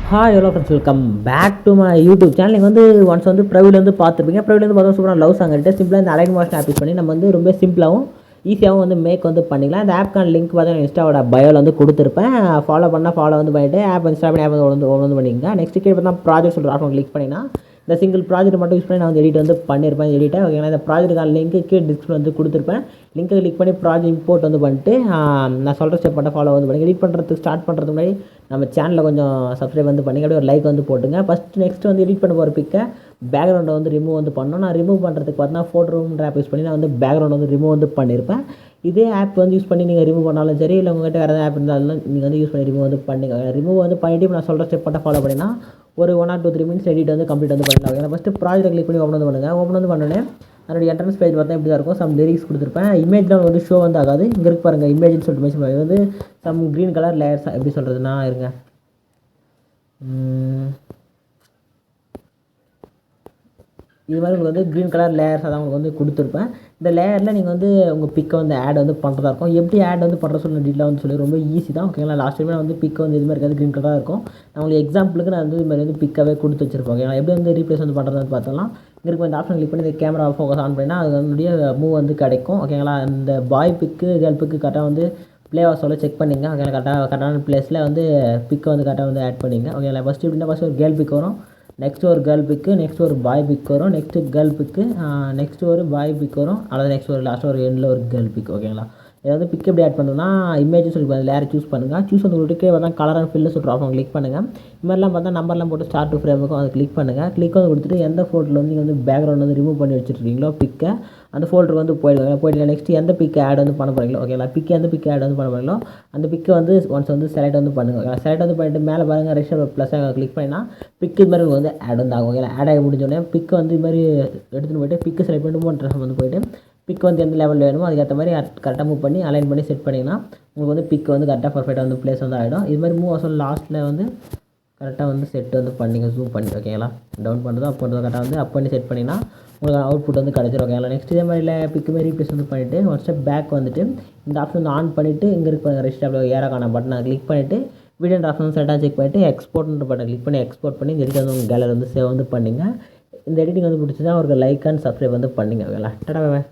Hi hello friends, welcome back to my YouTube channel. நீங்கள் வந்து once வந்து ப்ரைவில் வந்து பார்த்துருப்பீங்க. ப்ரைவில் வந்து பார்த்தா சூப்பராக லவ் சாங் கிட்ட சிம்பிளாக இந்த அலைட் மோஷன் ஆப் யூஸ் பண்ணி நம்ம வந்து ரொம்ப சிம்பிளாகவும் ஈஸியாகவும் வந்து மேக் வந்து பண்ணிக்கலாம். இந்த ஆப்க்கான லிங்க் பார்த்தீங்கன்னா இன்ஸ்டாவோட பயோவில் வந்து கொடுத்துருப்பேன். ஃபாலோ பண்ணால் ஃபாலோ வந்து பண்ணிவிட்டு ஆப் இன்ஸ்டா பண்ணி ஆப் வந்து பண்ணிங்க. நெக்ஸ்ட் கீழே பார்த்தா ப்ராஜெக்ட் சொல்கிற ஆப்ஷன் கிளிக் பண்ணிங்கன்னா இந்த சிங்கிள் ப்ராஜெக்ட் மட்டும் யூஸ் பண்ணி நான் வந்து எடிட் வந்து பண்ணியிருப்பேன். எடிட்டை ஓகேங்களா. இந்த ப்ராஜெக்ட்டுக்கான லிங்க்கு கீழே டிஸ்கிரிப்ஷன் வந்து கொடுத்துருப்பேன். லிங்க்கை கிளிக் பண்ணி ப்ராஜெக்ட் இம்போர்ட் வந்து பண்ணிட்டு நான் சொல்கிற ஸ்டெப் மட்டும் ஃபாலோ வந்து பண்ணி எடிட் பண்ணுறதுக்கு ஸ்டார்ட் பண்ணுறதுக்கு முன்னாடி நம்ம சேனலில் கொஞ்சம் சப்ஸ்கிரைப் வந்து பண்ணி அப்படியே ஒரு லைக் வந்து போட்டுங்க. நெக்ஸ்ட் வந்து எடிட் பண்ண போகிற பிக்கை பேக்ரவுண்டை வந்து ரிமூவ் வந்து பண்ணணும். நான் ரிமூவ் பண்ணுறதுக்கு பார்த்தீங்கன்னா ஃபோட்டோன்ற ஆப் யூஸ் பண்ணி நான் வந்து பேக்ரவுண்ட் வந்து ரிமூவ் வந்து பண்ணியிருப்பேன். இதே ஆப் வந்து யூஸ் பண்ணி நீங்கள் ரிமூவ் பண்ணாலும் சரி, இல்லை உங்கள்கிட்ட வேறு ஏதாவது ஆப் இருந்தாலும் நீங்கள் வந்து யூஸ் பண்ணி ரிமூவ் வந்து பண்ணிங்க. ரிமூவ் வந்து பண்ணிட்டு நான் சொல்கிற ஸ்டெப் மட்டும் ஃபாலோ பண்ணினா ஒரு 1 or 2-3 மினிட்ஸ் எடிட் வந்து கம்ப்ளீட் வந்து பண்ணிடலாம். ஏன்னா ஃபஸ்ட்டு ப்ராஜெக்ட் கிளிக் பண்ணி ஓப்பன் வந்து பண்ணுங்கள். ஓப்பன் வந்து பண்ணோன்னே அதனுடைய என்ட்ரன்ஸ் பேஜ் பார்த்தா இப்படி தான் இருக்கும். சம் லிரிக்ஸ் கொடுத்துருப்பேன். இமேஜ்லாம் வந்து ஷோ வந்து ஆகாது. இங்கே இருக்கு பாருங்கள், இமேஜ்னு சொல்லிட்டு மென்ஷன் பண்ணி வந்து சம் க்ரீன் கலர் லேயர்ஸ் எப்படி சொல்கிறதுனா இருங்க. இது மாதிரி உங்களுக்கு வந்து க்ரீன் கலர் லேயர்ஸ் தான் உங்களுக்கு வந்து கொடுத்துருப்பேன். இந்த லேயரில் நீங்கள் வந்து உங்கள் பிக்கை வந்து ஆட் வந்து பண்ணுறதா இருக்கும். எப்படி ஆட் வந்து பண்ணுற சொல்லி டீட்டெயிலாக வந்து சொல்லி ரொம்ப ஈஸி தான் ஓகேங்களா. லாஸ்ட் டைம் வந்து பிக்கை வந்து இது மாதிரி இருக்காது, க்ரீன் கலராக இருக்கும். நான் உங்களுக்கு எக்ஸாம்பிளுக்கு நான் வந்து இது மாதிரி வந்து பிக்காகவே கொடுத்து வச்சிருப்பேன் ஓகேங்களா. எப்படி வந்து ரீப்ளேஸ் வந்து பண்ணுறதுன்னு பார்த்தோம்னா இங்கே இருக்க இந்த ஆப்ஷன் கிளிக் பண்ணி இந்த கேமரா ஃபோக்கஸ் ஆன் பண்ணினா அது வந்து மூவ் வந்து கிடைக்கும் ஓகேங்களா. இந்த பாய் பிக்கு கேர்ள் பிக்கு கரெக்டாக வந்து ப்ளே சொல்ல செக் பண்ணிங்க ஓகேங்களா. கரெக்டான ப்ளேஸில் வந்து பிக்கை வந்து கரெக்டாக வந்து ஆட் பண்ணிங்க ஓகேங்களா. ஃபஸ்ட்டு எப்படின்னா ஃபஸ்ட்டு ஒரு கேர்ள் பிக் வரும், நெக்ஸ்ட் ஒரு கேர்ள் பிக்கு, நெக்ஸ்ட் ஒரு பாய் பிக் வரும், நெக்ஸ்ட்டு கேர்ள் பிக்கு, நெக்ஸ்ட் ஒரு பாய் பிக் வரும், அல்லது நெக்ஸ்ட் ஒரு லாஸ்ட் ஒரு எண்டில் ஒரு கேர்ள் பிக் ஓகேங்களா. இதை வந்து பிக் எப்படி ஆட் பண்ணுன்னா இமேஜ் சொல்லி லேயர் சூஸ் பண்ணுங்கள். சூஸ் வந்து கொடுத்துட்டு பார்த்தா கலர் அண்ட் ஃபில்ல சொல்கிற ஆப்ஷன் கிளிக் பண்ணுங்கள். இது மாதிரிலாம் பார்த்தா நம்பர்லாம் போட்டு ஸ்டார்ட் டு ஃப்ரேம் இருக்கும், அதை கிளிக் பண்ணுங்கள். கிளிக் வந்து கொடுத்துட்டு எந்த ஃபோட்டோவில் வந்து நீங்கள் வந்து பேக்ரவுண்ட் வந்து ரிமூவ் பண்ணி வச்சுருக்கீங்களோ பிக்கை அந்த ஃபோல்டருக்கு வந்து போயிடுங்க. நெக்ஸ்ட் எந்த பிக்கை ஆட் வந்து பண்ண போகிறீங்களோ ஓகேங்களா. எந்த பிக்கை ஆட் வந்து பண்ண போகிறீங்களோ அந்த பிக்கை வந்து ஒன்ஸ் வந்து செலக்ட் வந்து பண்ணுங்கள். செலக்ட் வந்து பண்ணிட்டு மேலே பாருங்கள் ரெஜிஸ்டர் ப்ளஸ் கிளிக் பண்ணினா பிக்கு இது மாதிரி வந்து ஆட் வந்து ஆகும் ஓகேங்களா. ஆட் ஆகி முடிஞ்சோடனே பிக்கு வந்து இது மாதிரி எடுத்துகிட்டு போய்ட்டு பிக்கு செலக்ட் பண்ணிட்டு மூணு வந்து போய்ட்டு பிக் வந்து எந்த லெவலில் வேணுமோ அதுக்கேற்ற மாதிரி கரெக்டாக மூவ் பண்ணி அலைன் பண்ணி செட் பண்ணிங்கன்னா உங்களுக்கு வந்து பிக் வந்து கரெக்டாக பர்ஃபெக்டாக வந்து ப்ளேஸ் வந்து ஆகிடும். இது மாதிரி மூவ் ஆசம் லாஸ்ட்டில் வந்து கரெக்டாக வந்து செட் வந்து பண்ணிங்க, ஜூம் பண்ணி ஓகேங்களா. டவுன் பண்ணுறதோ அப் பண்ணுறதோ கரெக்டாக வந்து அப் பண்ணி செட் பண்ணிங்கன்னா உங்களுக்கு அவுட்புட் வந்து கிடச்சிரும் ஓகேங்களா. நெக்ஸ்ட் இதே மாதிரில பிக்கு மாதிரி ரீப்ளேஸ் வந்து பண்ணிவிட்டு ஒரு ஸ்டெப் பேக் வந்துட்டு இந்த ஆப்ஷன் வந்து ஆன் பண்ணிவிட்டு இங்கே இருக்க ரெஜிஸ்டர் ஏராக்கான பட்டனை கிளிக் பண்ணிவிட்டு வீடியோ ஆப்ஷன் செட்டாக செக் பண்ணிவிட்டு எக்ஸ்போர்ட்ன்ற பட்டன் கிளிக் பண்ணி எக்ஸ்போர்ட் பண்ணி இந்த எடிட் வந்து உங்கள் கேலரி வந்து சேவ் வந்து பண்ணிங்க. இந்த எடிட்டிங் வந்து பிடிச்சதா ஒரு லைக் அண்ட் சப்ஸ்கிரைப் வந்து பண்ணிங்க ஓகேங்களா.